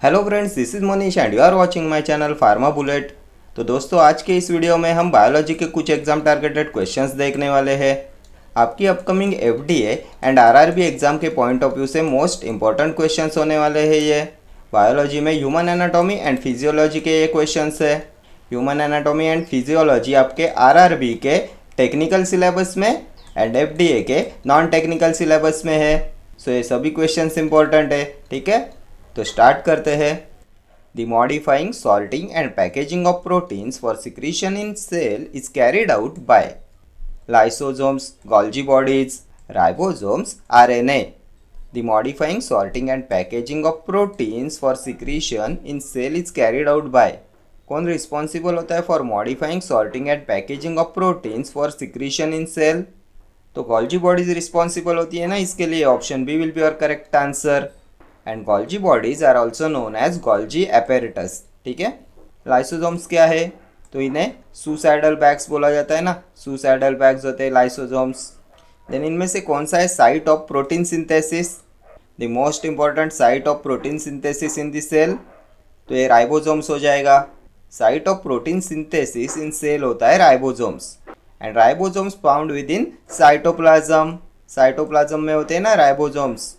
Hello friends, this is Manish and you are watching my channel Pharma Bullet. तो दोस्तों, आज के इस वीडियो में हम बायोलॉजी के कुछ एग्जाम टारगेटेड क्वेश्चंस देखने वाले हैं। आपकी upcoming FDA and RRB exam के पॉइंट ऑफ व्यू से मोस्ट इंपॉर्टेंट क्वेश्चंस होने वाले हैं ये। बायोलॉजी में ह्यूमन एनाटॉमी एंड फिजियोलॉजी के ये क्वेश्चंस है। ह्यूमन एनाटॉमी एंड फिजियोलॉजी आपके आरआरबी के टेक्निकल सिलेबस में एंड एफडीए के नॉन टेक्निकल सिलेबस में है। सो ये सभी क्वेश्चंस इंपॉर्टेंट है, ठीक है। तो स्टार्ट करते हैं। The modifying, sorting and packaging of proteins for secretion in cell is carried out by lysosomes, Golgi bodies, ribosomes, RNA. The modifying, sorting and packaging of proteins for secretion in cell is carried out by कौन responsible होता है for modifying, sorting and packaging of proteins for secretion in cell? तो Golgi bodies responsible होती है ना इसके लिए। Option B will be your correct answer. And Golgi bodies are also known as Golgi apparatus, ठीक है। लाइसोसोम्स क्या है? तो इन्हें सुसाइडल बैग्स बोला जाता है ना। सुसाइडल बैग्स होते हैं लाइसोसोम्स। देन इनमें से कौन सा है site of protein synthesis? The most important site of protein synthesis in the cell, तो ये राइबोसोम्स हो जाएगा। Site of protein synthesis in cell होता है ribosomes. And ribosomes found within cytoplasm. Cytoplasm में होते हैं ना ribosomes.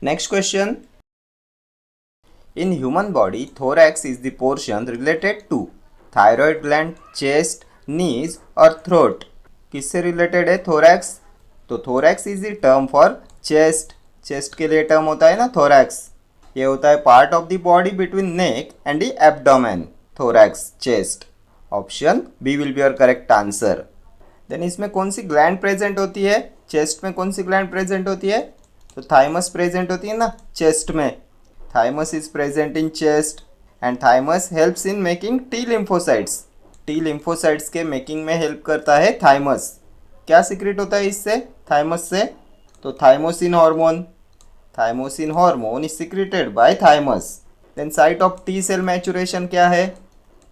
Next question. In human body, thorax is the portion related to thyroid gland, chest, knees और throat। किससे related है thorax? तो thorax is the term for chest। chest के लिए टर्म होता है ना thorax। ये होता है part of the body between neck and the abdomen। thorax, chest। Option B will be your correct answer. Then इसमें कौन सी ग्लैंड प्रेजेंट होती है? चेस्ट में कौन सी ग्लैंड प्रेजेंट होती है? तो थाइमस प्रेजेंट होती है ना चेस्ट में। Thymus is present in chest and thymus helps in making T lymphocytes। T lymphocytes के मेकिंग में हेल्प करता है thymus। क्या सीक्रेट होता है इससे, thymus से? तो thymosin hormone. Thymosin hormone is secreted by thymus। Then site of T cell maturation क्या है?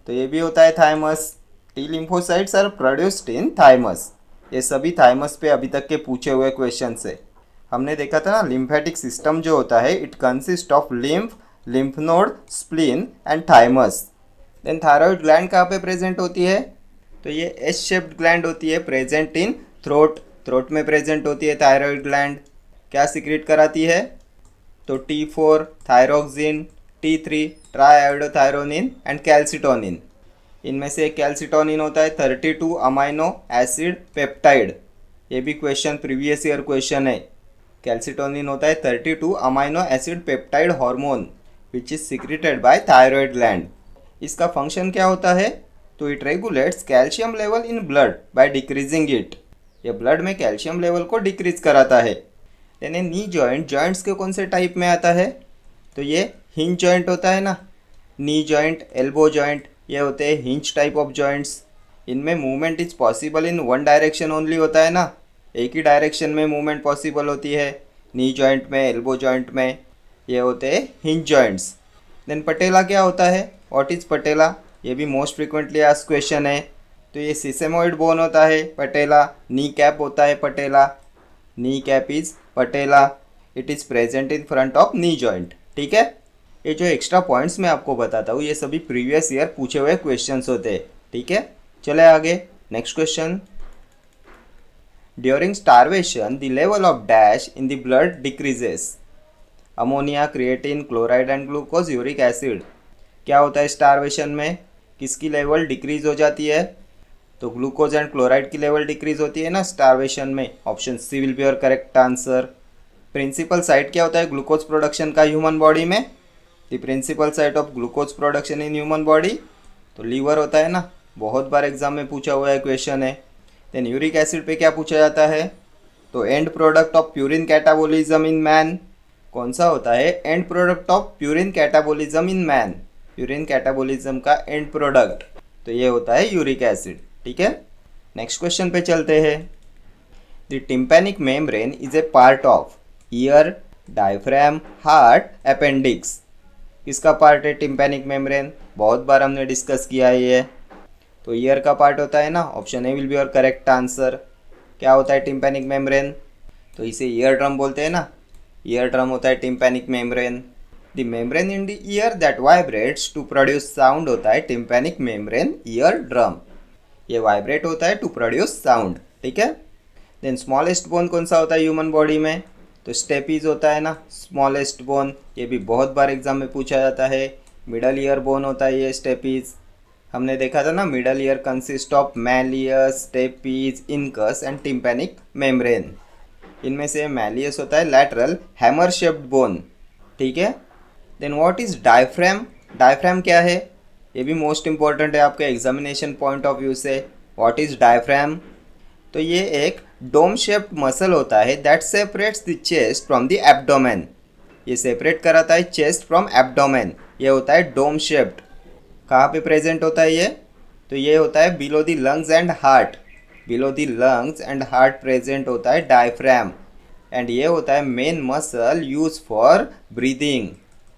तो ये भी होता है thymus। T lymphocytes are produced in thymus। ये सभी thymus पे अभी तक के पूछे हुए क्वेश्चन से। हमने देखा था ना लिम्फेटिक सिस्टम जो होता है it consist of lymph, lymph node, spleen and thymus. Then thyroid gland कहाँ पे प्रेजेंट होती है? तो ये एस शेप्ड ग्लैंड होती है प्रेजेंट इन थ्रोट। थ्रोट में प्रेजेंट होती है थायराइड ग्लैंड। क्या सीक्रेट कराती है? तो T4 thyroxine, T3 ट्राइआयोडोथायरोनिन and calcitonin. इनमें से कैल्सिटोनिन होता है 32 अमाइनो एसिड पेप्टाइड। ये भी क्वेश्चन प्रीवियस ईयर क्वेश्चन है। कैल्सिटोनिन होता है 32 amino acid peptide hormone which is secreted by thyroid gland. इसका फंक्शन क्या होता है? तो it regulates calcium level in blood by decreasing it. ये ब्लड में कैल्शियम लेवल को डिक्रीज कराता है। यानी नी जॉइंट, जॉइंट्स के कौन से टाइप में आता है? तो ये हिंज जॉइंट होता है ना। नी जॉइंट, एल्बो जॉइंट, ये होते हैं हिंज टाइप ऑफ जॉइंट्स। इनमें movement is possible in one direction only होता है ना। एक ही डायरेक्शन में मूवमेंट पॉसिबल होती है। नी जॉइंट में, एल्बो जॉइंट में ये होते हैं हिंज जॉइंट्स। देन पटेला क्या होता है? व्हाट इज पटेला? ये भी मोस्ट फ्रिक्वेंटली आस्क्ड क्वेश्चन है। तो ये सिसेमोइड बोन होता है पटेला। नी कैप होता है patella. Knee cap is patella. It is present in front of knee joint, ठीक है। ये जो एक्स्ट्रा पॉइंट्स मैं आपको बताता हूँ ये सभी प्रीवियस ईयर पूछे हुए क्वेश्चंस होते हैं, ठीक है। चले आगे। Next question. During starvation, the level of dash in the blood decreases। Ammonia, creatine, chloride and glucose, uric acid. क्या होता है स्टारवेशन में? किसकी लेवल डिक्रीज हो जाती है? तो ग्लूकोज एंड क्लोराइड की लेवल डिक्रीज होती है ना स्टारवेशन में। Option C will be your correct answer. Principal site क्या होता है ग्लूकोज प्रोडक्शन का ह्यूमन बॉडी में? The principal site of glucose production in human body, तो लीवर होता है ना। बहुत बार एग्जाम में पूछा हुआ है क्वेश्चन है। देन यूरिक एसिड पे क्या पूछा जाता है? तो and product of purine catabolism in man. कौन सा होता है and product of purine catabolism in man? Urine catabolism का एंड प्रोडक्ट, तो ये होता है यूरिक एसिड, ठीक है। नेक्स्ट क्वेश्चन पे चलते हैं। The tympanic membrane is a part of year, diaphragm, heart, appendix. किसका पार्ट है टिम्पैनिक मेम्ब्रेन? बहुत बार हमने डिस्कस किया है ये। तो ईयर का पार्ट होता है ना। Option A will be your correct answer. क्या होता है टिम्पैनिक मेम्ब्रेन? तो इसे ईयर ड्रम बोलते हैं ना। ईयर ड्रम होता है tympanic membrane. The membrane in the ear that vibrates to produce sound होता है टिम्पैनिक मेम्ब्रेन ईयर ड्रम। ये वाइब्रेट होता है टू प्रोड्यूस साउंड, ठीक है। देन स्मॉलेस्ट बोन कौन सा होता है ह्यूमन बॉडी में, तो स्टेपीज होता है ना स्मॉलेस्ट बोन, ये भी बहुत बार एग्जाम में पूछा जाता है। मिडल ईयर बोन होता है ये स्टेपीज, हमने देखा था ना middle ear consist of malleus, stapes, incus and tympanic membrane. इनमें से मैलियस होता है लैटरल हैमर शेप्ड बोन, ठीक है। Then what is diaphragm, diaphragm क्या है, ये भी मोस्ट इंपॉर्टेंट है आपके एग्जामिनेशन पॉइंट ऑफ व्यू से। व्हाट इज डायफ्राम, तो ये एक डोम शेप्ड मसल होता है that separates the chest from the abdomen. ये सेपरेट कराता है चेस्ट फ्रॉम एब्डोमेन, ये होता है डोम शेप्ड। कहाँ पे प्रेजेंट होता है ये, तो ये होता है below the lungs and heart, below the lungs and heart present होता है डायफ्राम। एंड ये होता है main muscle use for breathing,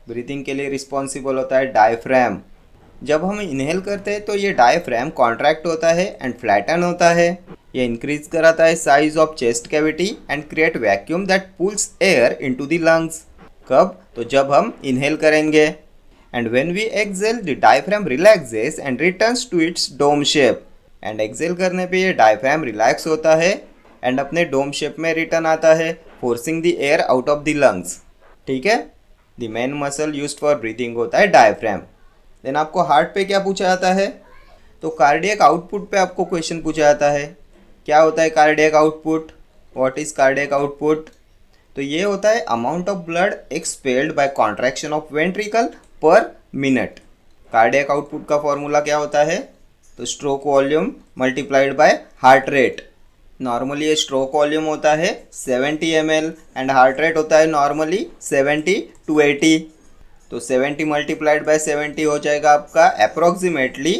breathing के लिए रिस्पॉन्सिबल होता है डायफ्राम। जब हम इनहेल करते हैं तो ये डायफ्राम कॉन्ट्रैक्ट होता है एंड फ्लैटन होता है। ये इंक्रीज कराता है size of chest cavity and create vacuum that pulls air into the lungs. कब, तो जब हम इनहेल करेंगे। And when we exhale the diaphragm relaxes and returns to its dome shape. And exhale करने पे ये डायफ्राम रिलैक्स होता है एंड अपने डोम शेप में रिटर्न आता है, forcing the air out of the lungs, ठीक है। The main muscle used for breathing होता है डायफ्राम। देन आपको हार्ट पे क्या पूछा जाता है, तो कार्डियक आउटपुट पे आपको क्वेश्चन पूछा जाता है। क्या होता है cardiac output, what is cardiac output, तो ये होता है amount of blood expelled by contraction of ventricle per minute. Cardiac output का फॉर्मूला क्या होता है, तो stroke volume multiplied by heart rate. Normally ये स्ट्रोक वॉल्यूम होता है 70 ml एंड हार्ट रेट होता है नॉर्मली 70 to 80। तो 70 मल्टीप्लाइड बाय 70 हो जाएगा आपका अप्रोक्सीमेटली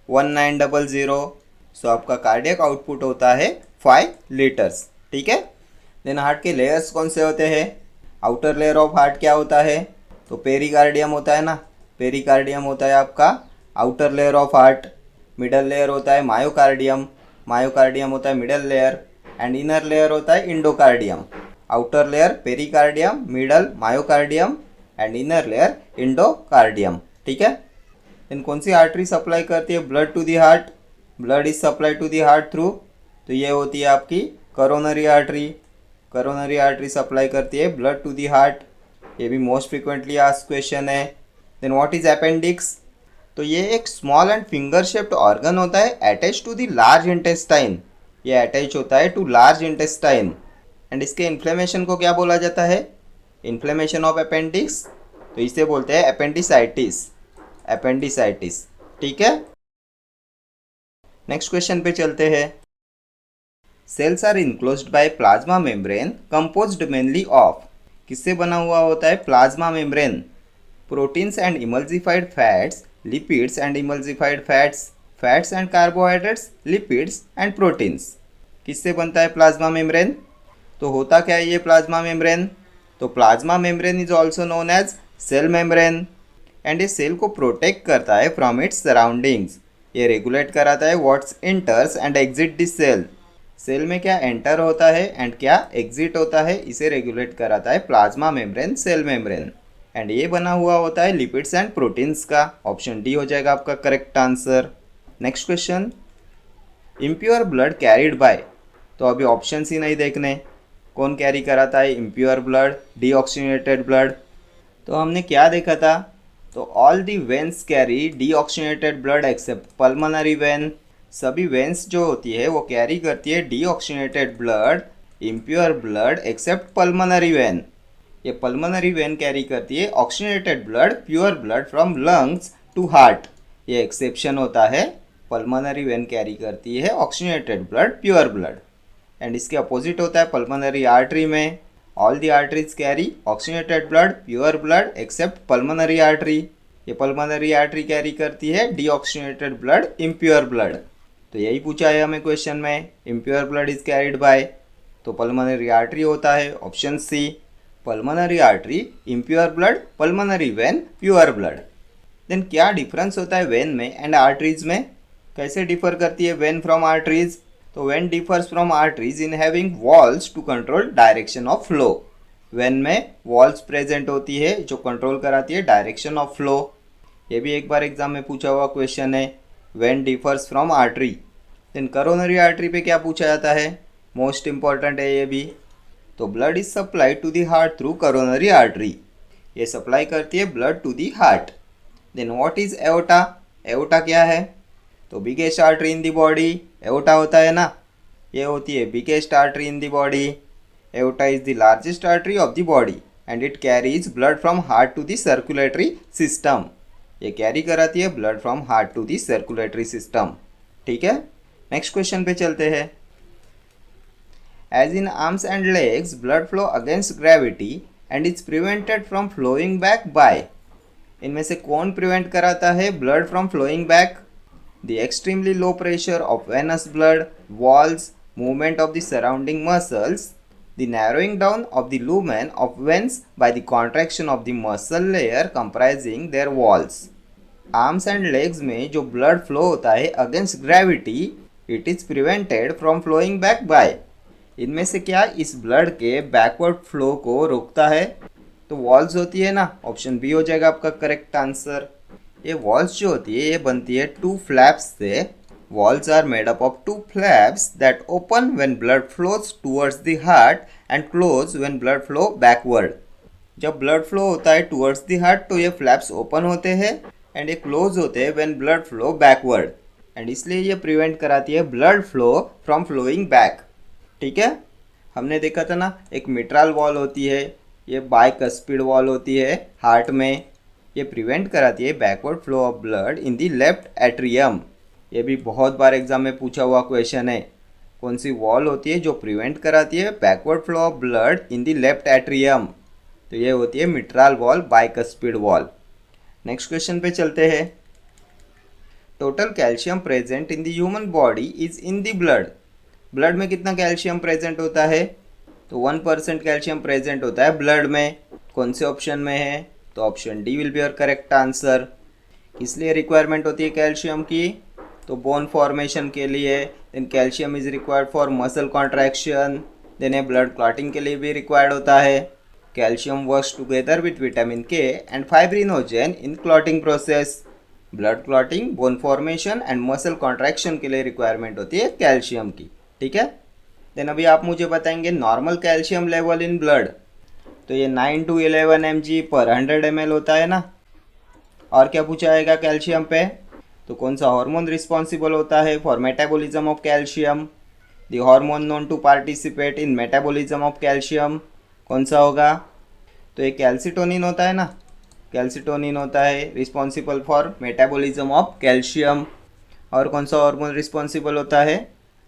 1900। सो आपका कार्डियक आउटपुट होता है 5 लीटर्स, ठीक है। देन हार्ट के लेयर्स कौन से होते हैं, आउटर लेयर ऑफ हार्ट क्या होता है, तो पेरिकार्डियम होता है ना, पेरिकार्डियम होता है आपका outer layer of heart. Middle layer होता है मायोकार्डियम, मायोकार्डियम होता है middle layer and inner layer होता है endocardium. Outer layer pericardium, middle myocardium and inner layer endocardium, ठीक है। देन कौन सी आर्टरी सप्लाई करती है blood to the heart, blood is supply to the heart through, तो ये होती है आपकी coronary artery. Coronary artery supply करती है ब्लड टू दी हार्ट, ये भी मोस्ट फ्रिक्वेंटली आस्क्ड क्वेश्चन है। देन व्हाट इज अपेंडिक्स, तो ये एक small and finger shaped organ होता है attach to the large intestine, ये अटैच होता है टू लार्ज इंटेस्टाइन। एंड इसके इन्फ्लेमेशन को क्या बोला जाता है, इन्फ्लेमेशन ऑफ अपेंडिक्स, तो इसे बोलते हैं अपेंडिसाइटिस, अपेंडिसाइटिस, ठीक है। नेक्स्ट क्वेश्चन पे चलते हैं। Cells are enclosed by plasma membrane composed mainly of, किससे बना हुआ होता है plasma membrane, proteins and emulsified fats, lipids and emulsified fats, fats and carbohydrates, lipids and proteins. किससे बनता है प्लाज्मा मेम्ब्रेन, तो होता क्या है ये प्लाज्मा मेम्ब्रेन, तो plasma membrane is also known as cell membrane and ये सेल को प्रोटेक्ट करता है फ्रॉम इट्स सराउंडिंग्स। ये रेगुलेट कराता है what's enters and exit this cell, cell में क्या एंटर होता है एंड क्या एग्जिट होता है, इसे रेगुलेट कराता है plasma membrane, cell membrane. And ये बना हुआ होता है लिपिड्स एंड प्रोटीन्स का, ऑप्शन डी हो जाएगा आपका correct answer. Next question, impure blood carried by, तो अभी ऑप्शन ही नहीं देखने, कौन कैरी कराता है इम्प्योर ब्लड, डीऑक्सीजनेटेड ब्लड। तो हमने क्या देखा था, तो all the veins carry deoxygenated blood except pulmonary vein, सभी वेन्स जो होती है वो कैरी करती है deoxygenated blood, impure blood except pulmonary vein. ये पल्मोनरी वेन कैरी करती है oxygenated blood, pure blood from lungs to heart, ये एक्सेप्शन होता है, पल्मोनरी वेन कैरी करती है oxygenated blood, pure blood. And इसके अपोजिट होता है पल्मोनरी आर्टरी में, all the arteries carry oxygenated blood, pure blood except pulmonary artery, ये पल्मोनरी आर्टरी कैरी करती है डीऑक्सीजनेटेड ब्लड, इम्प्योर ब्लड। तो यही पूछा है हमें क्वेश्चन में, impure blood is carried by, तो पल्मोनरी आर्टरी होता है option C, pulmonary artery, impure blood, pulmonary vein, pure blood. Then क्या डिफरेंस होता है वेन में एंड आर्टरीज में, कैसे डिफर करती है वेन फ्रॉम आर्टरीज, तो vein differs from arteries in having walls to control direction of flow, vein में वॉल्स प्रेजेंट होती है जो कंट्रोल कराती है डायरेक्शन ऑफ फ्लो। ये भी एक बार एग्जाम में पूछा हुआ क्वेश्चन है। Vein differs from artery, then coronary artery पे क्या पूछा जाता है, मोस्ट इंपॉर्टेंट है ये भी। तो blood is supplied to the heart through coronary artery, ये सप्लाई करती है blood to the heart. Then what is aorta, aorta क्या है, तो biggest artery in the body, aorta होता है ना, ये होती है biggest artery in the body. Aorta is the largest artery of the body and it carries blood from heart to the circulatory system, ये कैरी कराती है blood from heart to the circulatory system. ठीक है, next question पे चलते हैं। As in arms and legs blood flow against gravity and is prevented from flowing back by, इनमें से कौन प्रिवेंट कराता है blood from flowing back, the extremely low pressure of venous blood, walls, movement of the surrounding muscles, the narrowing down of the lumen of veins by the contraction of the muscle layer comprising their walls। Arms and legs में जो blood flow होता है against gravity, it is prevented from flowing back by, इनमें से क्या इस blood के backward flow को रोकता है, तो वॉल्स होती है ना, ऑप्शन बी हो जाएगा आपका करेक्ट आंसर। ये वॉल्स जो होती है ये बनती है टू फ्लैप्स से। Walls are made up of two flaps that open when blood flows towards the heart and close when blood flow backward। जब blood flow होता है towards the heart तो ये flaps open होते हैं and ये close होते हैं when blood flow backward, and इसलिए ये prevent कराती है blood flow from flowing back। ठीक है, हमने देखा था ना एक मिट्रल वॉल होती है, ये बाइकस्पिड वॉल होती है हार्ट में, ये प्रिवेंट कराती है backward flow of blood in the left atrium. ये भी बहुत बार एग्जाम में पूछा हुआ क्वेश्चन है, कौन सी वॉल होती है जो प्रिवेंट कराती है backward flow of blood in the left atrium, तो ये होती है mitral valve, bicuspid valve. Next question पे चलते हैं। Total calcium present in the human body is in the blood, blood में कितना कैल्शियम प्रेजेंट होता है, तो 1% कैल्शियम प्रेजेंट होता है ब्लड में। कौन से ऑप्शन में है, तो option D will be your correct answer. इसलिए रिक्वायरमेंट होती है कैल्शियम की, तो बोन फॉर्मेशन के लिए, then calcium is required for muscle contraction, then ये ब्लड क्लॉटिंग के लिए भी रिक्वायर्ड होता है। Calcium works together with vitamin K and fibrinogen in clotting process, blood clotting, bone formation and muscle contraction के लिए रिक्वायरमेंट होती है कैल्शियम की। ठीक है, देन अभी आप मुझे बताएंगे normal calcium level in blood, तो ये 9 to 11 mg पर 100 ml होता है ना। और क्या पूछा जाएगा कैल्शियम पे, तो कौन सा हार्मोन रिस्पॉन्सिबल होता है for metabolism of calcium, the hormone known to participate in metabolism of calcium, कौन सा होगा, तो ये कैल्सिटोनिन होता है ना, कैल्सिटोनिन होता है responsible for metabolism of calcium. और कौन सा हार्मोन रिस्पॉन्सिबल होता है,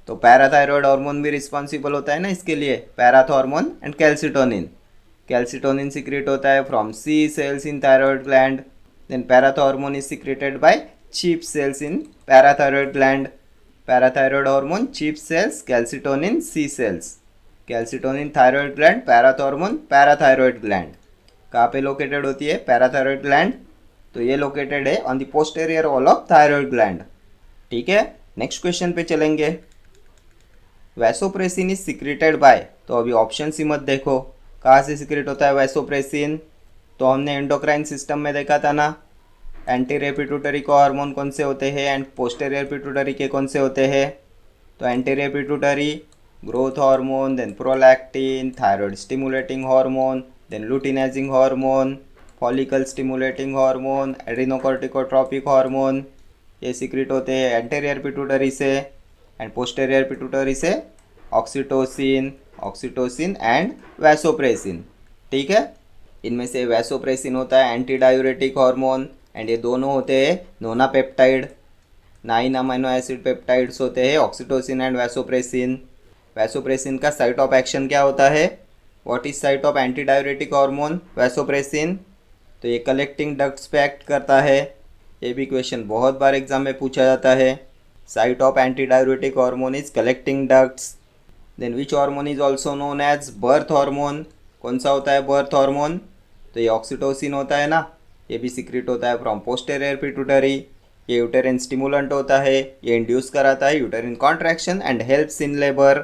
तो पैराथायरॉयड हार्मोन भी रिस्पॉन्सिबल होता है ना इसके लिए, parathormone and calcitonin. Calcitonin secrete होता है from C cells in thyroid gland, then parathormone is secreted by chief cells in parathyroid gland, parathyroid hormone chief cells, calcitonin C cells, calcitonin thyroid gland, parathormone parathyroid gland। कहाँ पे located होती है parathyroid gland, तो ये located है on the posterior wall of thyroid gland. ठीक है, next question पे चलेंगे। वैसोप्रेसिन इज सीक्रेटेड बाय, तो अभी ऑप्शन सी मत देखो, कहाँ से सीक्रेट होता है वैसोप्रेसिन, तो हमने एंडोक्राइन सिस्टम में देखा था ना, एंटीरियर पिट्यूटरी को हार्मोन कौन से होते हैं एंड पोस्टेरियर पिट्यूटरी के कौन से होते हैं, तो anterior pituitary growth hormone, then prolactin, thyroid stimulating hormone, then luteinizing hormone, follicle stimulating hormone, adrenocorticotropic hormone, ये सीक्रेट होते हैं एंटीरियर पिट्यूटरी से, एंड पोस्टेरियर पिट्यूटरी से ऑक्सीटोसिन, ऑक्सीटोसिन एंड वैसोप्रेसिन। ठीक है, इनमें से वैसोप्रेसिन होता है एंटी डायूरेटिक हार्मोन, एंड ये दोनों होते हैं नोनापेप्टाइड, 9 अमीनो एसिड पेप्टाइड्स होते हैं ऑक्सीटोसिन एंड वैसोप्रेसिन। वैसोप्रेसिन का साइट ऑफ एक्शन क्या होता है, what is site of anti diuretic hormone vasopressin, तो ये कलेक्टिंग डक्ट्स पे एक्ट करता है। ये भी क्वेश्चन बहुत बार एग्जाम में पूछा जाता है, site of anti diuretic hormone is collecting ducts. Then which hormone is also known as birth hormone, कौन सा होता है बर्थ हार्मोन, तो ये ऑक्सीटोसिन होता है ना, ये भी सीक्रेट होता है फ्रॉम पोस्टेरियर पिट्यूटरी। ये यूटेरिन स्टिमुलेंट होता है, ये इंड्यूस कराता है uterine contraction and helps in labour,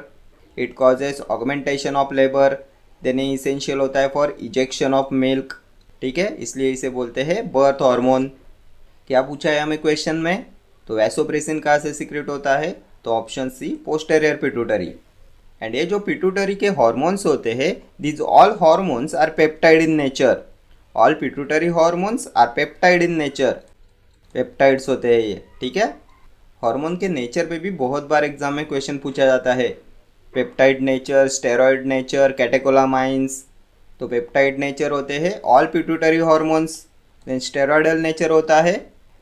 it causes augmentation of labour, then ये इसेंशियल होता है फॉर इजेक्शन ऑफ मिल्क, ठीक है, इसलिए इसे बोलते हैं बर्थ हार्मोन। क्या पूछा है हमें क्वेश्चन में, तो वैसोप्रेसिन कहाँ से सीक्रेट होता है, तो option C posterior pituitary. And ये जो पिट्यूटरी के हॉर्मोन्स होते हैं, these all hormones are peptide in nature. All pituitary hormones are peptide in nature, peptides होते हैं ये, ठीक है। हार्मोन के नेचर पे भी बहुत बार एग्जाम में क्वेश्चन पूछा जाता है, peptide nature, steroid nature, catecholamines. तो पेप्टाइड नेचर होते हैं all pituitary hormones, then steroidal nature होता है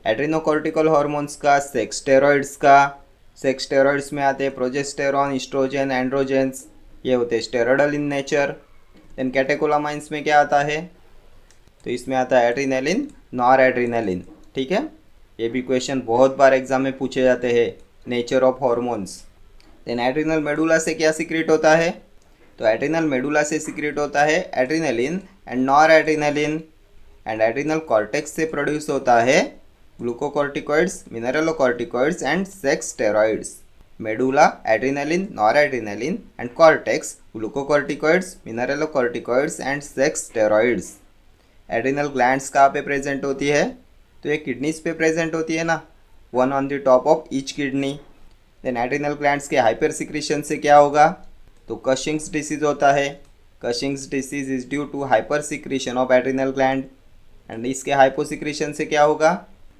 एड्रिनोकॉर्टिकल हॉर्मोन्स का, सेक्स स्टेरॉइड्स का। सेक्स स्टेरॉइड्स में आते हैं प्रोजेस्टेरॉन, एस्ट्रोजन, एंड्रोजेंस, ये होते हैं steroidal in nature. Then catecholamines में क्या आता है, तो इसमें आता है एड्रिनलिन, नॉर एड्रिनलिन, ठीक है। ये भी क्वेश्चन बहुत बार एग्जाम में पूछे जाते हैं, nature of hormones. Then adrenal medulla से क्या सीक्रेट होता है, तो एड्रिनल मेडुला से सीक्रेट होता है adrenaline and nor adrenaline. And adrenal cortex से प्रोड्यूस होता है glucocorticoids, mineralocorticoids and sex steroids. Medulla adrenaline, nor adrenaline and cortex glucocorticoids, mineralocorticoids and sex steroids. Adrenal glands कहाँ पे प्रेजेंट होती है, तो ये किडनीज पे प्रेजेंट होती है ना, one on the top of each kidney. Then adrenal glands के हाइपर सिक्रीशन से क्या होगा, तो कशिंग्स डिसीज होता है। Cushing's disease is due to hyper secretion of adrenal gland. And इसके हाइपोसिक्रीशन से क्या होगा,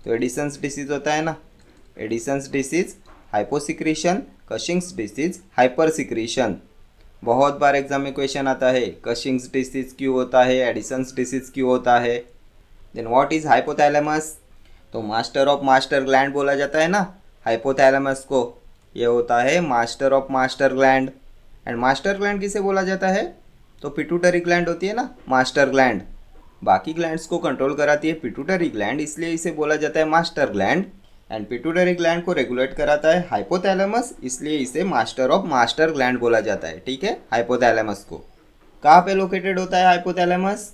तो एडिसन्स डिसीज होता है ना, Addison's disease, hyposecretion, Cushing's disease, hyper secretion. बहुत बार एग्जाम में क्वेश्चन आता है कशिंग्स डिसीज क्यों होता है, एडिसन्स डिसीज क्यों होता है। देन व्हाट इज हाइपोथैलेमस, तो मास्टर ऑफ मास्टर ग्लैंड बोला जाता है ना हाइपोथैलेमस को, ये होता है master of master gland. And master gland किसे बोला जाता है, तो पिट्यूटरी ग्लैंड होती है ना मास्टर ग्लैंड, बाकी ग्लैंड्स को कंट्रोल कराती है पिट्यूटरी ग्लैंड, इसलिए इसे बोला जाता है master gland. And pituitary gland को रेगुलेट कराता है हाइपोथैलेमस, इसलिए इसे मास्टर ऑफ मास्टर ग्लैंड बोला जाता है, ठीक है। हाइपोथैलेमस को कहाँ पे लोकेटेड होता है हाइपोथैलेमस,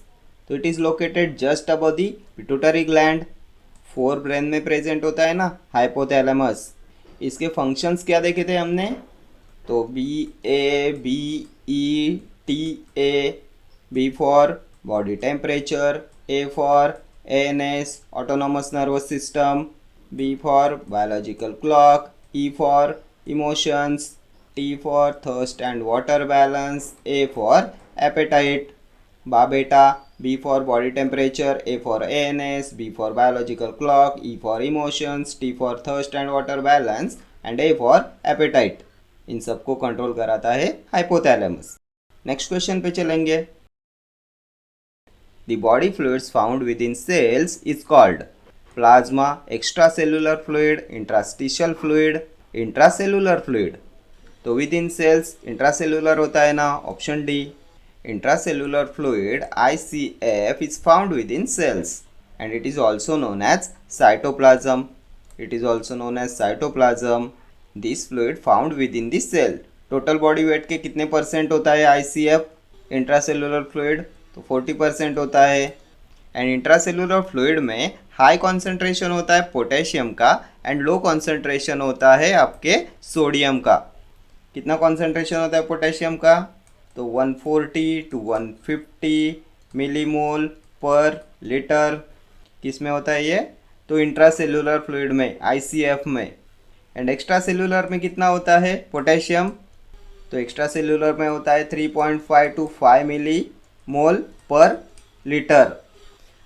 तो it is located just above the pituitary gland, fore brain में प्रेजेंट होता है ना हाइपोथैलेमस। इसके फंक्शंस क्या देखे थे हमने, तो BABETA, B for body temperature, A for ANS autonomous nervous system, B for biological clock, E for emotions, T for thirst and water balance, A for appetite. बा बेटा, B for body temperature, A for ANS, B for biological clock, E for emotions, T for thirst and water balance and A for appetite। इन सबको control कराता है hypothalamus. Next question पे चलेंगे। The body fluids found within cells is called plasma, extracellular fluid, interstitial fluid, intracellular fluid। तो within cells intracellular होता है ना, option D. Intracellular fluid ICF is found within cells and it is also known as cytoplasm. It is also known as cytoplasm. This fluid found within the cell. Total body weight के कितने percent होता है ICF intracellular fluid, तो 40% होता है। And intracellular fluid में high concentration होता है पोटेशियम का एंड लो कॉन्सेंट्रेशन होता है आपके सोडियम का। कितना कॉन्सेंट्रेशन होता है पोटेशियम का, तो 140 to 150 मिलीमोल पर लीटर। किस में होता है ये, तो इंट्रासेलुलर फ्लूइड में, ICF में। एंड एक्स्ट्रा सेलुलर में कितना होता है पोटेशियम, तो एक्स्ट्रा सेलुलर में होता है 3.5 to 5 मिलीमोल पर लीटर।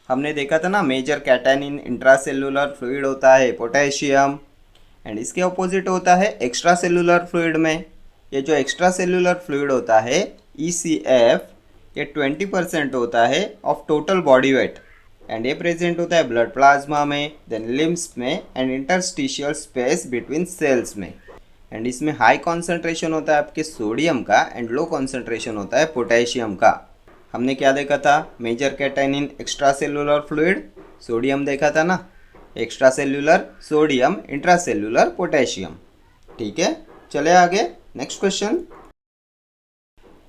हमने देखा था ना मेजर कैटायन इन इंट्रासेलुलर फ्लूइड होता है पोटेशियम, एंड इसके अपोजिट होता है एक्स्ट्रा सेलुलर फ्लूइड में। ये जो एक्स्ट्रा सेलुलर फ्लूइड होता है ECF, ये 20% होता है of total body weight and ये प्रेजेंट होता है ब्लड प्लाज्मा में, देन लिम्स में and interstitial space between cells में। एंड इसमें हाई कॉन्सेंट्रेशन होता है आपके सोडियम का एंड लो कॉन्सेंट्रेशन होता है पोटेशियम का। हमने क्या देखा था, मेजर कैटायन इन एक्स्ट्रा सेलुलर फ्लूइड, सोडियम देखा था ना, extra cellular sodium, intracellular potassium. ठीक है, चले आगे। Next question,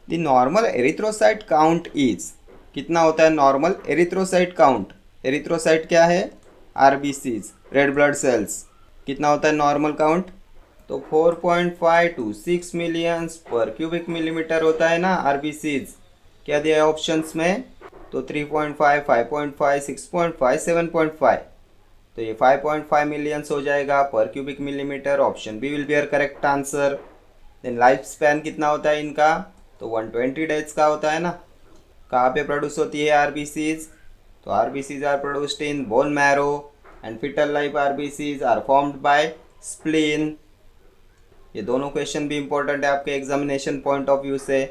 the normal erythrocyte count is, कितना होता है नॉर्मल एरिथ्रोसाइट काउंट। एरिथ्रोसाइट क्या है, RBCs, रेड ब्लड सेल्स। कितना होता है नॉर्मल काउंट, तो 4.5 to 6 मिलियंस पर क्यूबिक मिलीमीटर होता है ना RBCs। क्या दिया है ऑप्शंस में, तो 3.5, 5.5, 6.5, 7.5, तो ये 5.5 मिलियंस हो जाएगा per cubic millimetre. Option B will be your correct answer. Then life span कितना होता है इनका, तो 120 डेज का होता है ना। कहाँ पे प्रोड्यूस होती है आरबीसीज, तो RBCs are produced in bone marrow and foetal life RBCs are formed by spleen. ये दोनों क्वेश्चन भी इंपॉर्टेंट है आपके एग्जामिनेशन पॉइंट ऑफ व्यू से।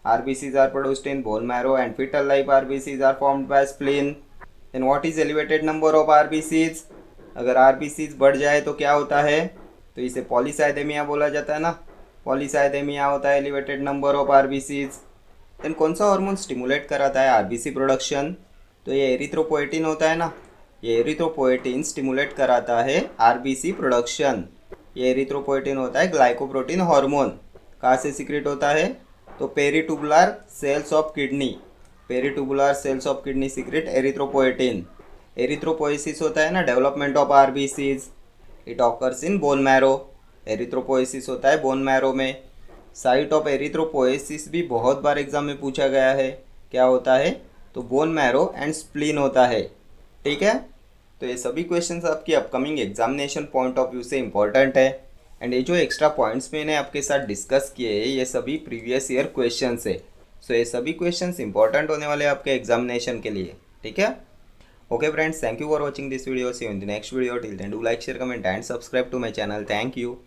RBCs are produced in bone marrow and foetal life RBCs are formed by spleen. Then what is elevated number of RBCs, अगर RBCs बढ़ जाए तो क्या होता है, तो इसे पॉलीसाइथेमिया बोला जाता है ना। पॉलीसाइथेमिया होता है elevated number of RBCs. Then कौन सा हार्मोन स्टिमुलेट कराता है आरबीसी प्रोडक्शन, तो ये एरिथ्रोपोएटिन होता है ना। ये एरिथ्रोपोएटिन स्टिमुलेट कराता है आरबीसी प्रोडक्शन। ये एरिथ्रोपोएटिन होता है ग्लाइकोप्रोटीन हार्मोन। कहाँ से सीक्रेट होता है, तो peritubular cells of kidney. Peritubular cells of kidney secrete erythropoietin. Erythropoiesis होता है ना development of RBCs, it occurs in bone marrow. Erythropoiesis होता है बोन मैरो में। साइट ऑफ एरिथ्रोपोएसिस भी बहुत बार एग्जाम में पूछा गया है, क्या होता है, तो बोन मैरो एंड स्प्लीन होता है। ठीक है, तो ये सभी क्वेश्चंस आपकी upcoming examination point of view से इंपॉर्टेंट है। एंड ये जो एक्स्ट्रा पॉइंट्स मैंने आपके साथ डिस्कस किए हैं ये सभी प्रीवियस ईयर क्वेश्चंस है। सो ये सभी क्वेश्चंस इंपॉर्टेंट होने वाले हैं आपके एग्जामिनेशन के लिए। ठीक है, okay friends, thank you for watching this video. See you in the next video. Till then, do like, share, comment and subscribe to my channel. Thank you.